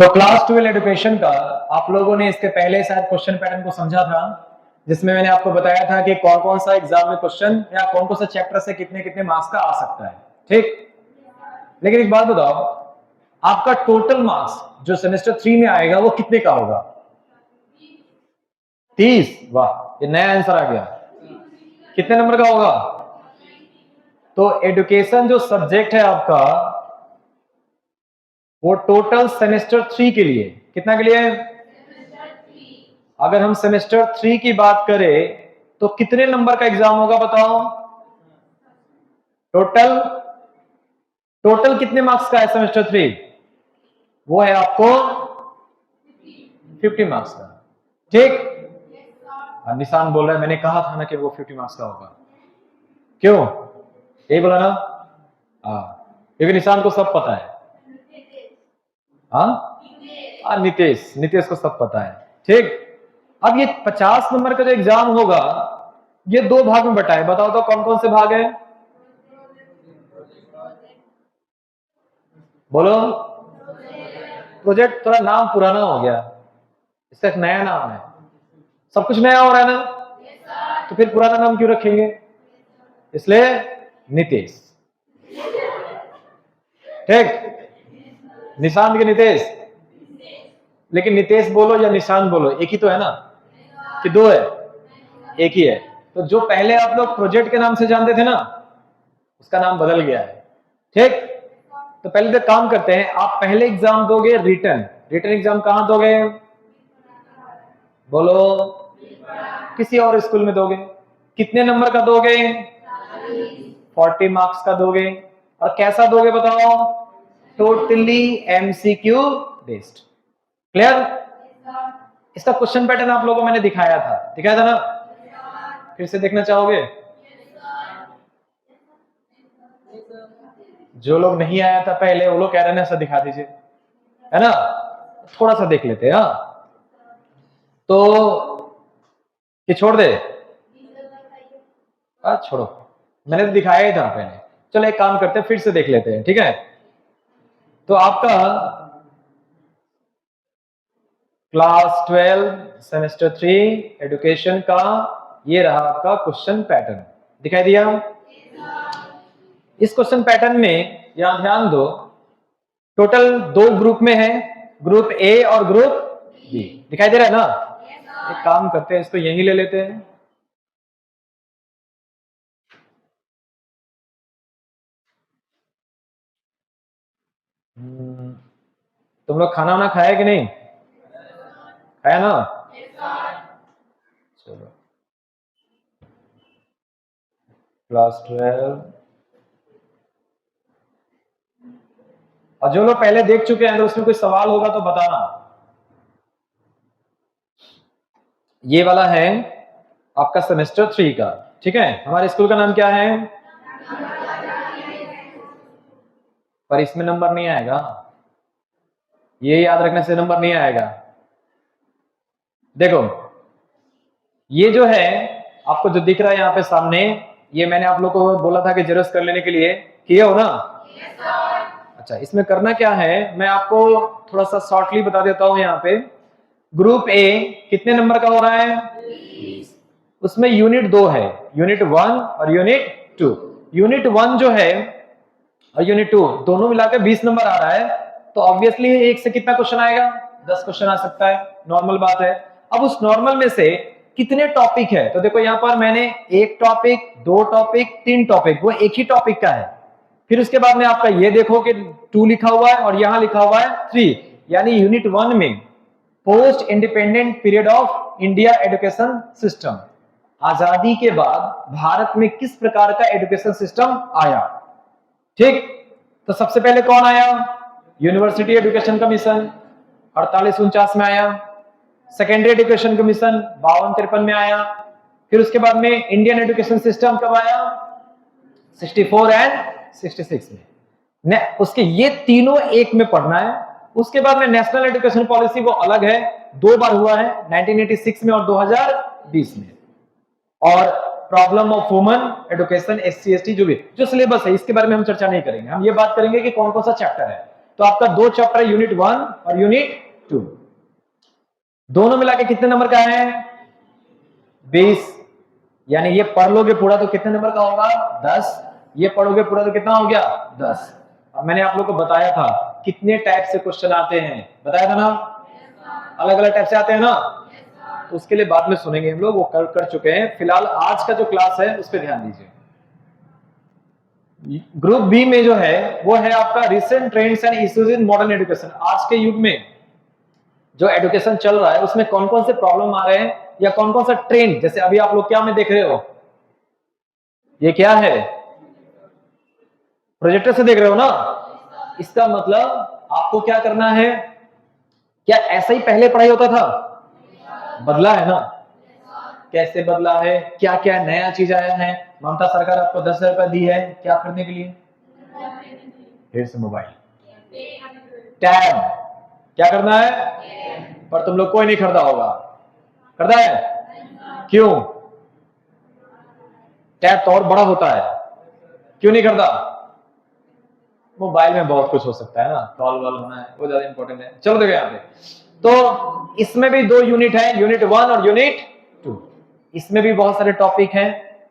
तो class 12 education का आप लोगों ने इसके पहले शायद क्वेश्चन पैटर्न को समझा था, जिसमें मैंने आपको बताया था कि कौन कौन सा एग्जाम में क्वेश्चन या कौन कौन सा चैप्टर से कितने कितने मार्क्स का आ सकता है। ठीक, लेकिन एक बात बताओ, आपका टोटल मार्क्स जो सेमेस्टर 3 में आएगा वो कितने का होगा? 30। वाह, ये नया आंसर आ गया। कितने नंबर का होगा? तो एजुकेशन जो सब्जेक्ट है आपका वो टोटल सेमेस्टर 3 के लिए कितना के लिए? अगर हम सेमेस्टर 3 की बात करें तो कितने नंबर का एग्जाम होगा बताओ? टोटल कितने मार्क्स का है सेमेस्टर 3? वो है आपको 50 मार्क्स का। ठीक, निशान बोल रहा है मैंने कहा था ना कि वो 50 मार्क्स का होगा। क्यों यही बोला ना? हाँ, क्योंकि निशान को सब पता है। हाँ, नितेश को सब पता है। ठीक, अब ये 50 नंबर का जो एग्जाम होगा ये 2 भाग में बटा है। बताओ तो कौन कौन से भाग है? बोलो। प्रोजेक्ट थोड़ा नाम पुराना हो गया, इसका एक नया नाम है। सब कुछ नया हो रहा है ना, तो फिर पुराना नाम क्यों रखेंगे? इसलिए नितेश। ठीक, निशांत के नितेश। लेकिन नितेश बोलो या निशांत बोलो एक ही तो है ना, कि 2 है? एक ही है। तो जो पहले आप लोग प्रोजेक्ट के नाम से जानते थे ना, उसका नाम बदल गया है। ठीक, तो पहले तो काम करते हैं, आप पहले एग्जाम दोगे रिटर्न एग्जाम कहां दोगे? बोलो। किसी और स्कूल में दोगे। कितने नंबर का दोगे? 40 मार्क्स का दोगे। और कैसा दोगे बताओ? Totally MCQ based. क्लियर? इसका क्वेश्चन पैटर्न आप लोगों को मैंने दिखाया था ना? फिर से देखना चाहोगे? जो लोग नहीं आया था पहले वो लोग कह रहे हैं ऐसा दिखा दीजिए, है ना? थोड़ा सा देख लेते हैं। हाँ, तो ये छोड़ दे? छोड़ो, मैंने तो दिखाया ही था पहले। चलो एक काम करते हैं, फिर से देख लेते हैं। ठीक है, तो आपका क्लास 12 सेमेस्टर 3 एजुकेशन का ये रहा आपका क्वेश्चन पैटर्न। दिखाई दिया? इस क्वेश्चन पैटर्न में यहां ध्यान दो, टोटल 2 ग्रुप में है, ग्रुप ए और ग्रुप बी। दिखाई दे रहा है ना? एक काम करते हैं, इसको यहीं ले लेते हैं। तुम लोग खाना वाना खाया कि नहीं? खाया ना? चलो, क्लास 12 और जो लोग पहले देख चुके हैं, अगर उसमें कोई सवाल होगा तो बताना। ये वाला है आपका सेमेस्टर 3 का। ठीक है, हमारे स्कूल का नाम क्या है? पर इसमें नंबर नहीं आएगा, ये याद रखने से नंबर नहीं आएगा। देखो, ये जो है आपको जो दिख रहा है यहाँ पे सामने, ये मैंने आप लोगों को बोला था कि जेरॉक्स कर लेने के लिए, किए हो ना? अच्छा, इसमें करना क्या है मैं आपको थोड़ा सा शॉर्टली बता देता हूं। यहाँ पे ग्रुप ए कितने नंबर का हो रहा है? उसमें यूनिट 2 है, यूनिट 1 और यूनिट 2। यूनिट 1 जो है और यूनिट 2 दोनों मिलाकर 20 नंबर आ रहा है। तो ऑब्वियसली एक से कितना क्वेश्चन आएगा? 10 क्वेश्चन आ सकता है, नॉर्मल बात है। अब उस नॉर्मल में से कितने टॉपिक है? तो देखो यहाँ पर मैंने 1 टॉपिक, 2 टॉपिक, 3 टॉपिक, वो एक ही टॉपिक का है। फिर उसके बाद में आपका ये देखो कि 2 लिखा हुआ है और यहां लिखा हुआ है 3, यानी यूनिट 1 में post independent period of India education system, आजादी के बाद भारत में किस प्रकार का एजुकेशन सिस्टम आया। ठीक, तो सबसे पहले कौन आया? यूनिवर्सिटी एजुकेशन कमीशन 48-49 में आया। सेकेंडरी एजुकेशन कमीशन 52-53 में आया। फिर उसके बाद में इंडियन एजुकेशन सिस्टम कब आया? 64 एंड 66 में। उसके ये तीनों एक में पढ़ना है। उसके बाद में नेशनल एजुकेशन पॉलिसी वो अलग है, 2 बार हुआ है, 1986 में और 2020 में। और problem of women education, SC ST जो सिलेबस है इसके बारे में हम चर्चा नहीं करेंगे। हम ये बात करेंगे कि कौन कौन सा चैप्टर है। तो आपका 2 चैप्टर यूनिट 1 और यूनिट 2 दोनों मिला के कितने नंबर का है? 20। यानी ये पढ़ लोगे पूरा तो कितने नंबर का होगा? 10। ये पढ़ोगे पूरा तो कितना हो गया? 10। अब मैंने आप लोग को बताया था कितने टाइप से क्वेश्चन आते हैं, बताया था ना? अलग अलग टाइप से आते हैं ना? तो उसके लिए बाद में सुनेंगे हम लोग, वो कर चुके हैं। फिलहाल आज का जो क्लास है उस पर ध्यान दीजिए। ग्रुप बी में जो है वो है आपका recent trends and issues in modern education. आज के युग में जो एजुकेशन चल रहा है उसमें कौन कौन से प्रॉब्लम आ रहे हैं या कौन कौन सा ट्रेंड, जैसे अभी आप लोग क्या में देख रहे हो, ये क्या है? प्रोजेक्टर से देख रहे हो ना? इसका मतलब आपको क्या करना है? क्या ऐसा ही पहले पढ़ाई होता था? बदला है ना? कैसे बदला है? क्या क्या नया चीज आया है? ममता सरकार आपको 10,000 रुपया दी है क्या करने के लिए? फिर से मोबाइल टैब क्या करना है? पर तुम लोग कोई नहीं खरीदा होगा, खरीदा है? क्यों? टैब तो और बड़ा होता है, क्यों नहीं खरीदा? मोबाइल में बहुत कुछ हो सकता है ना, कॉल वॉल होना है, वो ज्यादा इंपॉर्टेंट है। चलो देखो यहाँ पे, तो इसमें भी 2 यूनिट है, यूनिट 1 और यूनिट 2। इसमें भी बहुत सारे टॉपिक हैं,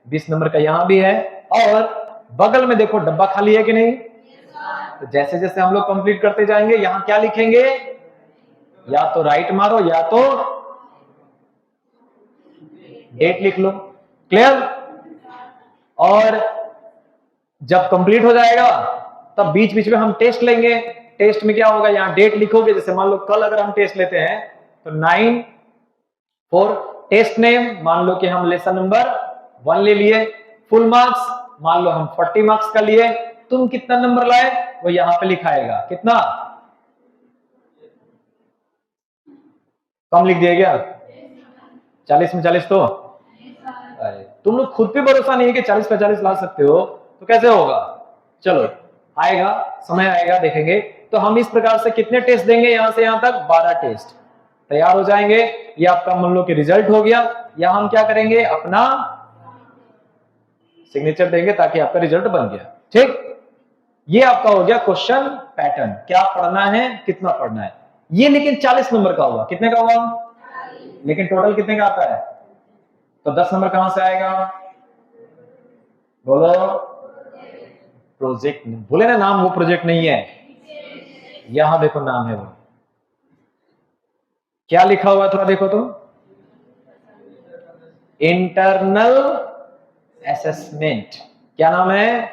20 नंबर का यहाँ भी है। और बगल में देखो डब्बा खाली है कि नहीं? तो जैसे जैसे हम लोग कंप्लीट करते जाएंगे, यहाँ क्या लिखेंगे? या तो राइट मारो या तो डेट लिख लो। क्लियर? और जब कंप्लीट हो जाएगा तब बीच बीच में हम टेस्ट लेंगे। टेस्ट में क्या होगा? यहाँ डेट लिखोगे, जैसे मान लो कल अगर हम टेस्ट लेते हैं तो 9 फॉर टेस्ट नेम, मान लो कि हम लेसन नंबर 1 ले लिए। फुल मार्क्स मान लो हम 40 मार्क्स का लिए, तुम कितना नंबर लाए वो यहां पे लिखाएगा। कितना कम लिख दिया गया? 40 में 40 तो अरे तुम लोग खुद पे भरोसा नहीं है कि 40 पे 40 ला सकते हो तो कैसे होगा? चलो आएगा, समय आएगा, देखेंगे। तो हम इस प्रकार से कितने टेस्ट देंगे? यहां से यहां तक 12 टेस्ट तैयार हो जाएंगे। ये आपका मान लो कि रिजल्ट हो गया। या हम क्या करेंगे? अपना सिग्नेचर देंगे ताकि आपका रिजल्ट बन गया। ठीक, ये आपका हो गया क्वेश्चन पैटर्न, क्या पढ़ना है, कितना पढ़ना है। ये लेकिन 40 नंबर का होगा। कितने का होगा? लेकिन टोटल कितने का आता है? तो 10 नंबर कहां से आएगा? बोलो। प्रोजेक्ट बोले ना, नाम वो प्रोजेक्ट नहीं है, यहां देखो नाम है वो। क्या लिखा हुआ है थोड़ा देखो तो? Internal assessment. क्या नाम है?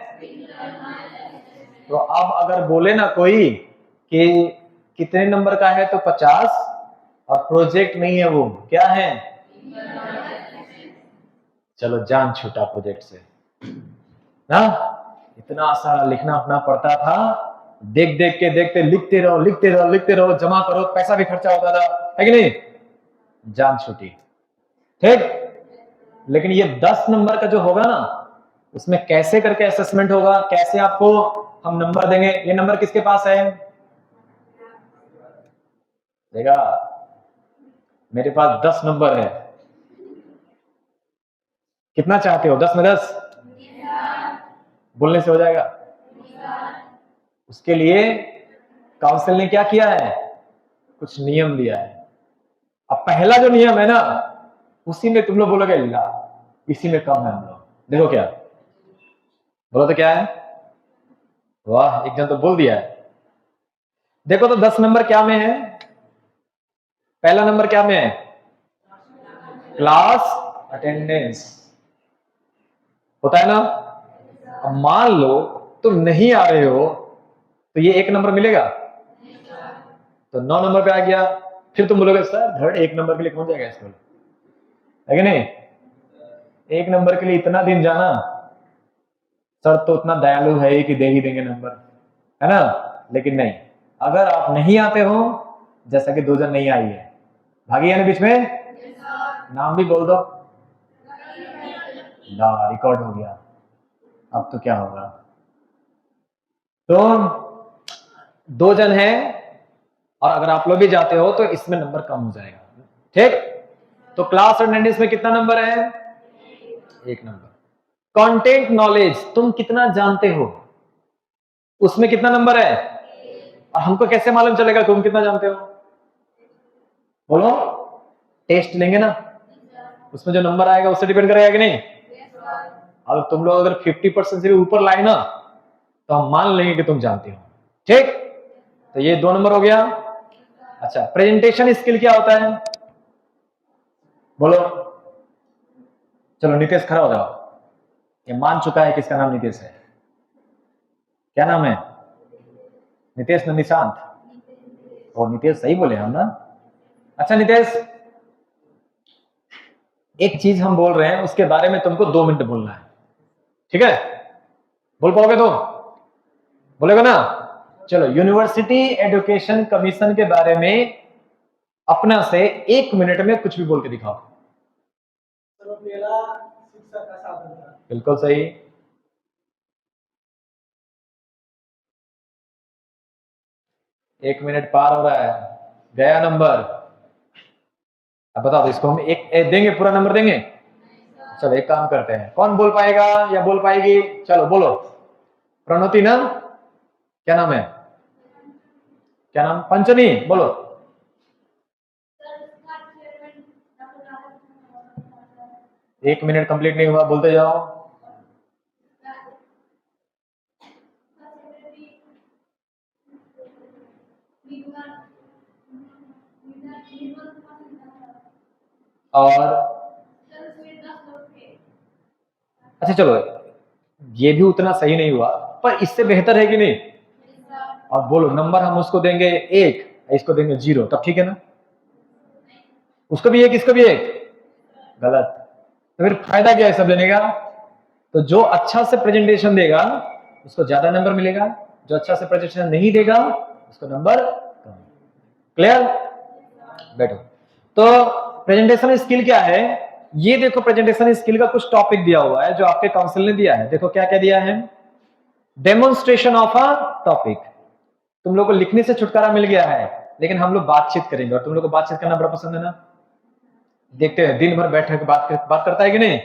तो अब अगर बोले ना कोई कि कितने नंबर का है तो 50, और प्रोजेक्ट नहीं है, वो क्या है? चलो जान छूटा प्रोजेक्ट से ना। इतना सारा लिखना अपना पड़ता था, देख देख के देखते, लिखते रहो लिखते रहो लिखते रहो, जमा करो, पैसा भी खर्चा होता था, है कि नहीं? जान छूटी। ठीक, लेकिन ये 10 नंबर का जो होगा ना, उसमें कैसे करके असेसमेंट होगा, कैसे आपको हम नंबर देंगे। ये नंबर किसके पास है? देखा, मेरे पास 10 नंबर है। कितना चाहते हो? 10 में 10 बोलने से हो जाएगा? उसके लिए काउंसिल ने क्या किया है? कुछ नियम दिया है। अब पहला जो नियम है ना, उसी में तुम लोग बोलोगे ला, इसी में कम है हम लोग। देखो क्या बोलो तो क्या है? वाह, एक जन तो बोल दिया है। देखो तो 10 नंबर क्या में है? पहला नंबर क्या में है? क्लास अटेंडेंस होता है ना। अब मान लो तुम नहीं आ रहे हो तो ये 1 नंबर मिलेगा? तो 9 नंबर पे आ गया। फिर तुम बोलोगे सर थर्ड 1 नंबर के लिए कौन जाएगा स्कूल, है कि नहीं? 1 नंबर के लिए इतना दिन जाना, सर तो उतना दयालु है ही कि दे ही देंगे नंबर, है ना? लेकिन नहीं, अगर आप नहीं आते हो, जैसा कि 2 जन नहीं आई है, भागी है ना बीच में, नाम भी बोल दो, ला रिकॉर्ड हो गया। अब तो क्या होगा? तो 2 जन हैं, और अगर आप लोग भी जाते हो तो इसमें नंबर कम हो जाएगा। ठीक, तो क्लास अटेंडेंस में कितना नंबर है? 1 नंबर। कंटेंट नॉलेज, तुम कितना जानते हो, उसमें कितना नंबर है? और हमको कैसे मालूम चलेगा तुम कितना जानते हो? बोलो, टेस्ट लेंगे ना, उसमें जो नंबर आएगा उससे डिपेंड करेगा कि नहीं? अगर तुम लोग अगर 50% से भी ऊपर लाए ना तो हम मान लेंगे कि तुम जानते हो। ठीक, तो ये 2 नंबर हो गया। अच्छा, प्रेजेंटेशन स्किल क्या होता है? बोलो। चलो नितेश खड़ा हो जाओ, ये मान चुका है किसका नाम नितेश है। क्या नाम है? नितेश ना निशांत? और नितेश सही बोले हम ना। अच्छा नितेश, एक चीज हम बोल रहे हैं उसके बारे में तुमको 2 मिनट बोलना है, ठीक है? बोल पाओगे तो? बोलेगा ना? चलो, यूनिवर्सिटी एजुकेशन कमीशन के बारे में अपना से 1 मिनट में कुछ भी बोल के दिखाओ। बिल्कुल सही। एक मिनट पार हो रहा है, गया नंबर। अब बताओ, इसको हम एक देंगे, पूरा नंबर देंगे? चलो एक काम करते हैं, कौन बोल पाएगा या बोल पाएगी? चलो बोलो। प्रणोति ना? क्या नाम है? क्या नाम? पंचनी, बोलो। एक मिनट कंप्लीट नहीं हुआ, बोलते जाओ। और अच्छा चलो, ये भी उतना सही नहीं हुआ, पर इससे बेहतर है कि नहीं? अब बोलो, नंबर हम उसको देंगे 1, इसको देंगे 0, तब ठीक है ना? उसको भी 1, इसको भी 1, गलत। तो फिर फायदा क्या है सब लेने का? तो जो अच्छा से प्रेजेंटेशन देगा उसको ज्यादा नंबर मिलेगा, जो अच्छा से प्रेजेंटेशन नहीं देगा उसको नंबर कम। क्लियर? बैठो। तो प्रेजेंटेशन स्किल क्या है? ये देखो, प्रेजेंटेशन स्किल का कुछ टॉपिक दिया हुआ है जो आपके काउंसिल ने दिया है। देखो क्या क्या दिया है। Demonstration of a topic. तुम लोग को लिखने से छुटकारा मिल गया है, लेकिन हम लोग बातचीत करेंगे, और तुम लोग को बातचीत करना बड़ा पसंद है ना? देखते हैं दिन भर बैठे के बात करता है कि नहीं?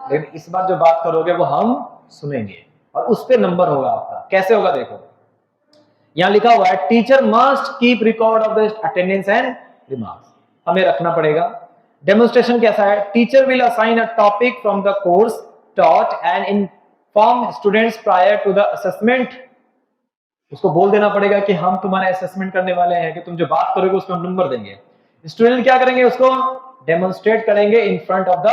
लेकिन इस बार जो बात करोगे वो हम सुनेंगे, और उस पर नंबर होगा आपका। कैसे होगा देखो, यहां लिखा हुआ है teacher must keep record of the attendance and remarks. हमें रखना पड़ेगा। डेमोन्स्ट्रेशन कैसा है? Teacher will assign a topic from the course taught and inform students prior to the assessment. उसको बोल देना पड़ेगा कि हम तुम्हारा असेसमेंट करने वाले हैं, कि तुम जो बात करोगे उसको हम नंबर देंगे। स्टूडेंट क्या करेंगे? उसको डेमोन्स्ट्रेट करेंगे in front of the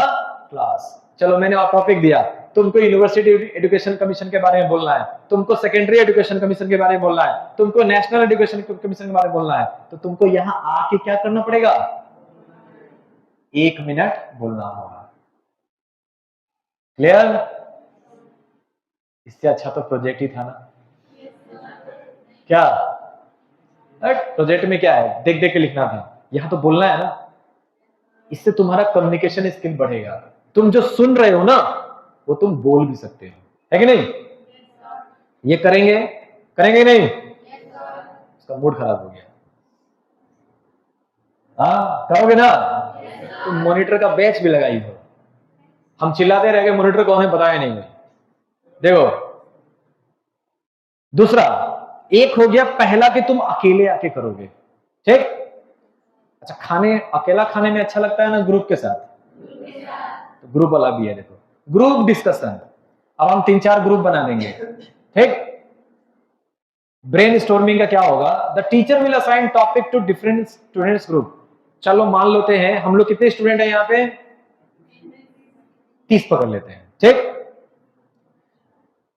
class. चलो, मैंने और टॉपिक दिया, तुमको यूनिवर्सिटी एजुकेशन कमीशन के बारे में बोलना है, तुमको सेकेंडरी एजुकेशन कमीशन के बारे में बोलना है, तुमको नेशनल एजुकेशन कमीशन के बारे में बोलना है, तो तुमको यहां आके क्या करना पड़ेगा? 1 मिनट बोलना होगा। क्लियर? इससे अच्छा तो प्रोजेक्ट ही था ना। क्या प्रोजेक्ट में क्या है? देख देख के लिखना था, यहां तो बोलना है ना। इससे तुम्हारा कम्युनिकेशन स्किल बढ़ेगा। तुम जो सुन रहे हो ना वो तुम बोल भी सकते हो, है कि नहीं? ये करेंगे, करेंगे नहीं? उसका मूड खराब हो गया। हाँ करोगे ना? तुम मॉनिटर का बैच भी लगाई हो। हम चिल्लाते रह गए, मॉनिटर कौन है बताया नहीं है। देखो, दूसरा, एक हो गया पहला कि तुम अकेले आके करोगे, ठीक? अच्छा, अकेला खाने में अच्छा लगता है ना ग्रुप के साथ? तो ग्रुप वाला भी है, देखो, ग्रुप डिस्कशन। अब हम 3-4 ग्रुप बना देंगे, ठीक? ब्रेन स्टॉर्मिंग का क्या होगा? The teacher will assign topic to different students group. चलो मान लेते हैं हम लोग कितने स्टूडेंट हैं यहाँ पे? 30 पकड़ लेते हैं, ठीक?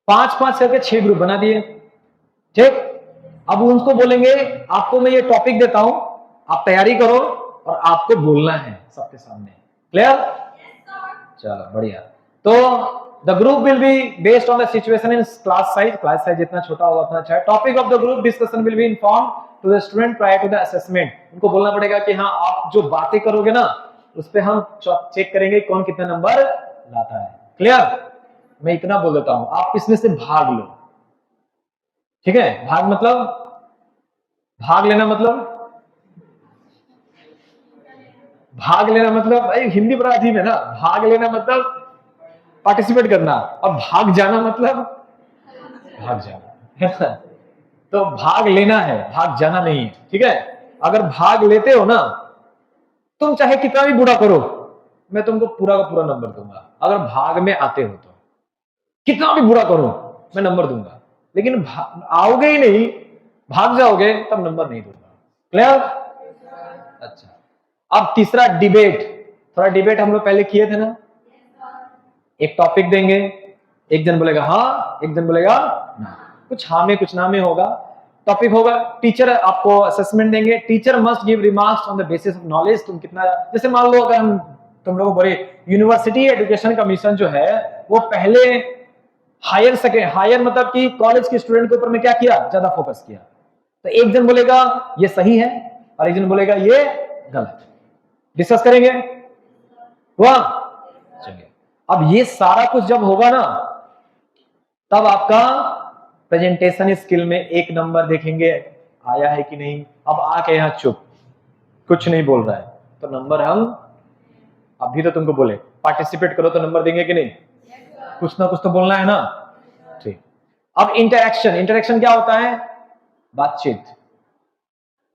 5-5 करके 6 ग्रुप बना दिए, ठीक? अब उनको बोलेंगे आपको मैं ये टॉपिक देता हूं, आप तैयारी करो और आपको बोलना है सबके सामने। क्लियर? चलो बढ़िया। तो the group will be based on the situation in class size जितना छोटा होगा उतना अच्छा है। Topic of the group discussion will be inform to the student prior to the assessment. उनको बोलना पड़ेगा कि हाँ, आप जो बातें करोगे ना उस पर हम चेक करेंगे कौन कितना नंबर लाता है। क्लियर? मैं इतना बोल देता हूं, आप इसमें से भाग लो, ठीक है? भाग लेना मतलब भाग लेना मतलब भाई हिंदी बड़ा अजीब है ना। भाग लेना मतलब पार्टिसिपेट करना, और भाग जाना मतलब भाग जाना, है ना? तो भाग लेना है, भाग जाना नहीं है, ठीक है। अगर भाग लेते हो ना, तुम चाहे कितना भी बुरा करो, मैं तुमको पूरा का पूरा नंबर दूंगा। अगर भाग में आते हो तो कितना भी बुरा करो मैं नंबर दूंगा, लेकिन आओगे ही नहीं, भाग जाओगे, तब नंबर नहीं दूंगा। क्लियर? अच्छा, अब तीसरा डिबेट। थोड़ा डिबेट हम लोग पहले किए थे ना। एक टॉपिक देंगे, एक जन बोलेगा हाँ, एक जन बोलेगा ना, कुछ हाँ में कुछ ना में होगा। टॉपिक होगा, टीचर आपको असेसमेंट देंगे। Teacher must give remarks on the basis of knowledge. तुम कितना, जैसे मान लो अगर हम तुम लोग बोले यूनिवर्सिटी एजुकेशन कमीशन जो है वो पहले हायर मतलब कि कॉलेज के स्टूडेंट के ऊपर में क्या किया, ज्यादा फोकस किया, तो एक जन बोलेगा ये सही है और एक जन बोलेगा ये गलत है। डिस्कस करेंगे हुआ? चलिए, अब ये सारा कुछ जब होगा ना, तब आपका प्रेजेंटेशन स्किल में एक नंबर देखेंगे आया है कि नहीं। अब आके यहां चुप, कुछ नहीं बोल रहा है, तो नंबर हम अभी तो तुमको बोले पार्टिसिपेट करो तो नंबर देंगे कि नहीं? कुछ ना कुछ तो बोलना है ना। ठीक, अब इंटरेक्शन क्या होता है? बातचीत।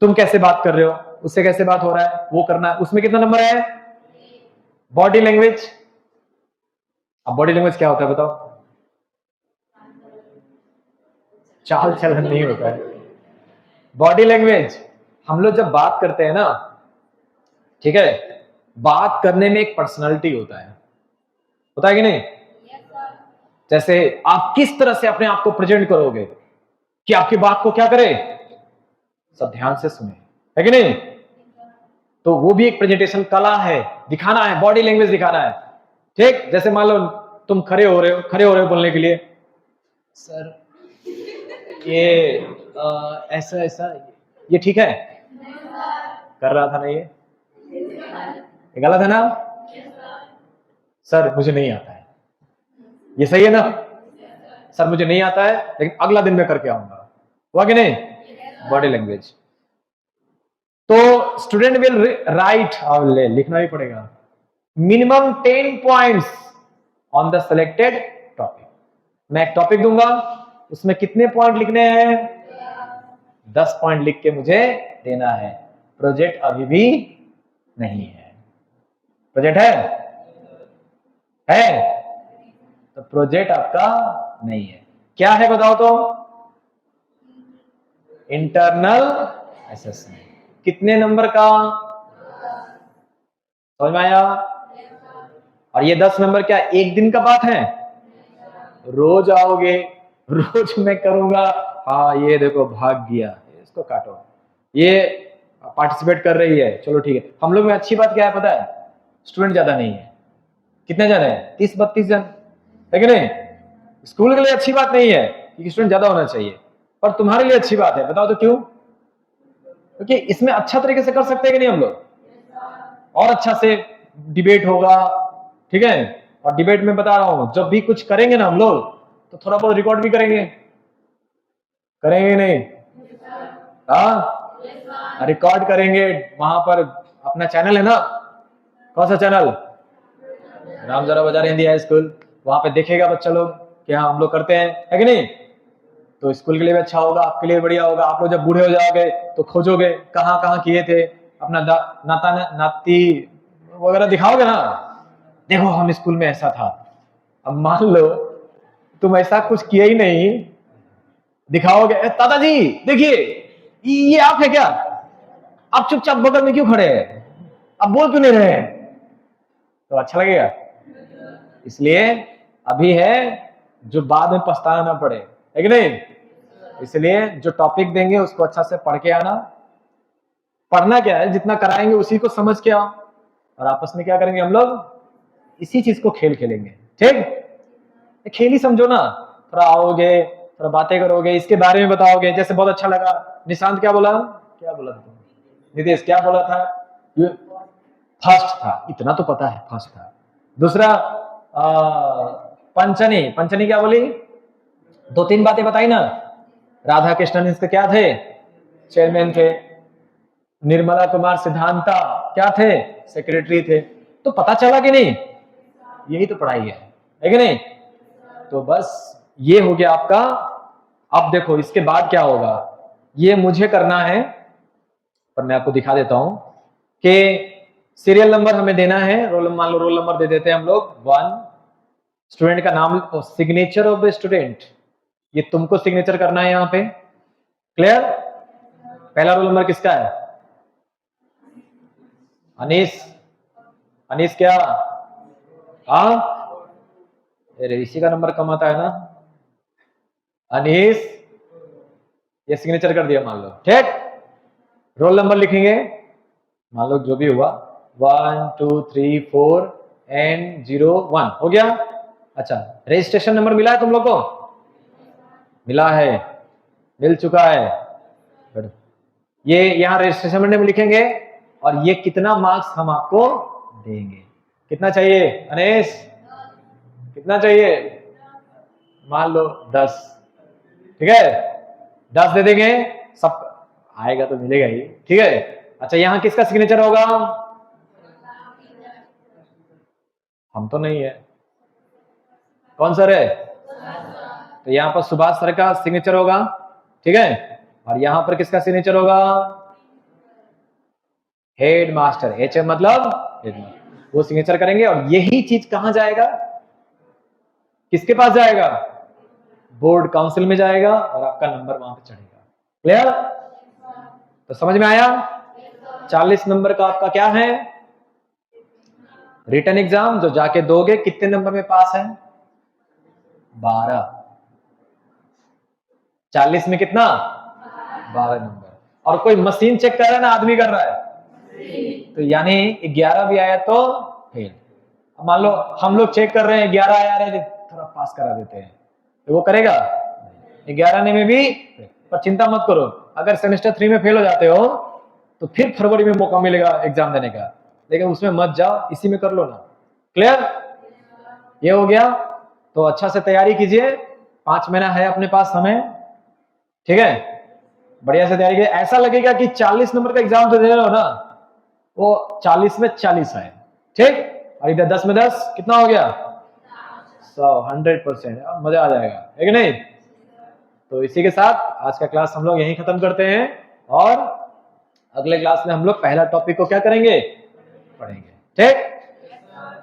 तुम कैसे बात कर रहे हो, उससे कैसे बात हो रहा है, वो करना है। उसमें कितना नंबर है? Body language. अब बॉडी लैंग्वेज क्या होता है बताओ? चाल चलन नहीं होता है। बॉडी लैंग्वेज, हम लोग जब बात करते हैं ना, ठीक है, बात करने में एक पर्सनालिटी होता है कि नहीं? जैसे आप किस तरह से अपने आप को प्रेजेंट करोगे कि आपकी बात को क्या करे, सब ध्यान से सुने, है कि नहीं? तो वो भी एक प्रेजेंटेशन कला है, दिखाना है, बॉडी लैंग्वेज दिखाना है। ठीक, जैसे मान लो तुम खड़े हो रहे हो बोलने के लिए, सर ये ऐसा ऐसा, ये ठीक है? कर रहा था ना, ये गलत है ना? सर मुझे नहीं आता है, ये सही है ना? सर मुझे नहीं आता है लेकिन अगला दिन मैं करके आऊंगा, हुआ कि नहीं? Body language. तो स्टूडेंट विल राइट, और लिखना भी पड़ेगा, minimum 10 points on the selected topic. मैं एक टॉपिक दूंगा, उसमें कितने पॉइंट लिखने हैं? 10 पॉइंट लिख के मुझे देना है। प्रोजेक्ट अभी भी नहीं है। प्रोजेक्ट है तो प्रोजेक्ट आपका नहीं है। क्या है बताओ तो? Internal assessment. कितने नंबर का? समझ में आया? और ये 10 नंबर क्या एक दिन का बात है? रोज आओगे, रोज मैं करूंगा, हाँ ये देखो भाग गया, इसको काटो, ये पार्टिसिपेट कर रही है, चलो ठीक है। हम लोग में अच्छी बात क्या है पता है? स्टूडेंट ज्यादा नहीं है। कितने जन है? 30-32 जन, है कि नहीं? स्कूल के लिए अच्छी बात नहीं है कि स्टूडेंट ज्यादा होना चाहिए, पर तुम्हारे लिए अच्छी बात है। बताओ तो क्यों? क्योंकि इसमें अच्छा तरीके से कर सकते हैं कि नहीं हम लोग, और अच्छा से डिबेट होगा, ठीक है। और डिबेट में बता रहा हूं, जब भी कुछ करेंगे ना हम लोग, तो थोड़ा बहुत रिकॉर्ड भी करेंगे नहीं? हाँ, रिकॉर्ड करेंगे। वहां पर अपना चैनल है ना, कौन सा चैनल? राम जरा बाजार हिंदी हाई स्कूल। वहां पे देखेगा बच्चा लोग कि हाँ हम लोग करते हैं, है कि नहीं? तो स्कूल के लिए भी अच्छा होगा, आपके लिए बढ़िया होगा। आप लोग जब बूढ़े हो जाओगे तो खोजोगे कहाँ कहाँ किए थे, अपना नाता नाती वगैरह दिखाओगे ना, देखो हम स्कूल में ऐसा था। अब मान लो तुम ऐसा कुछ किया ही नहीं, दिखाओगे दादाजी देखिए ये आप है क्या, आप चुपचाप बगल में क्यों खड़े हैं, आप बोल क्यों नहीं रहे हैं, तो अच्छा लगेगा? इसलिए अभी है जो बाद में पछताना ना पड़े, है कि नहीं? इसलिए जो टॉपिक देंगे उसको अच्छा से पढ़ के आना। पढ़ना क्या है, जितना कराएंगे उसी को समझ के आओ, और आपस में क्या करेंगे हम लोग, इसी चीज को खेल खेलेंगे। ठीक, खेल ही समझो ना। थोड़ा आओगे, थोड़ा बातें करोगे, इसके बारे में बताओगे। जैसे बहुत अच्छा लगा, निशांत क्या बोला था तुम? नितेश क्या बोला था? फर्स्ट था, इतना तो पता है फर्स्ट था। दूसरा पंचनी क्या बोली? 2-3 बातें बताई ना। राधा कृष्णन इसके क्या थे? चेयरमैन थे। निर्मला कुमार सिद्धांता क्या थे? सेक्रेटरी थे। तो पता चला कि नहीं? यही तो पढ़ाई है कि नहीं? तो बस ये हो गया आपका। अब देखो इसके बाद क्या होगा, ये मुझे करना है, पर मैं आपको दिखा देता हूं कि सीरियल नंबर हमें देना है। मान लो रोल नंबर दे देते हैं हम लोग 1, स्टूडेंट का नाम, सिग्नेचर ऑफ द स्टूडेंट, ये तुमको सिग्नेचर करना है यहाँ पे। क्लियर? पहला रोल नंबर किसका है? अनीस। अनीस क्या? हाँ, इसी का नंबर कम आता है ना। अनीस, ये सिग्नेचर कर दिया मान लो, ठीक। रोल नंबर लिखेंगे, मान लो जो भी हुआ 1 2 3 4 एंड 0 1 हो गया। अच्छा, रजिस्ट्रेशन नंबर मिला है तुम लोग को? मिला है, मिल चुका है। ये यहाँ रजिस्ट्रेशन नंबर लिखेंगे और ये कितना मार्क्स हम आपको देंगे। कितना चाहिए अनेश? कितना चाहिए? मान लो 10, ठीक है, 10 दे देंगे, सब आएगा तो मिलेगा ही, ठीक है। अच्छा, यहाँ किसका सिग्नेचर होगा? हम तो नहीं है, कौन सर है? तो यहाँ पर सुभाष सर का सिग्नेचर होगा, ठीक है। और यहाँ पर किसका सिग्नेचर होगा? हेड मास्टर, एच मतलब हेड मास्टर, वो सिग्नेचर करेंगे। और यही चीज कहां जाएगा? किसके पास जाएगा? बोर्ड काउंसिल में जाएगा और आपका नंबर वहां पे चढ़ेगा। क्लियर? तो समझ में आया? 40 नंबर का आपका क्या है? रिटन एग्जाम जो जाके दोगे। कितने नंबर में पास है? 12। 40 में कितना? 12 नंबर। और कोई मशीन चेक कर रहा है ना आदमी कर रहा है? तो यानी 11 भी आया तो फेल। मान लो हम लोग चेक कर रहे हैं 11 आया रहे, थोड़ा पास करा देते हैं, तो वो करेगा? 11 में भी। पर चिंता मत करो, अगर सेमेस्टर 3 में फेल हो जाते हो तो फिर फरवरी में मौका मिलेगा एग्जाम देने का, लेकिन उसमें मत जाओ, इसी में कर लो ना। क्लियर? ये हो गया। तो अच्छा से तैयारी कीजिए, 5 महीना है अपने पास समय, ठीक है। बढ़िया से तैयारी कीजिए। ऐसा लगेगा कि 40 नंबर का एग्जाम तो दे रहे हो ना, वो 40 में 40 आए, ठीक। और इधर 10 में 10 कितना हो गया? 100% मजा आ जाएगा, है कि नहीं? तो इसी के साथ आज का क्लास हम लोग यहीं खत्म करते हैं, और अगले क्लास में हम लोग पहला टॉपिक को क्या करेंगे? पढ़ेंगे, ठीक।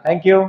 Thank you.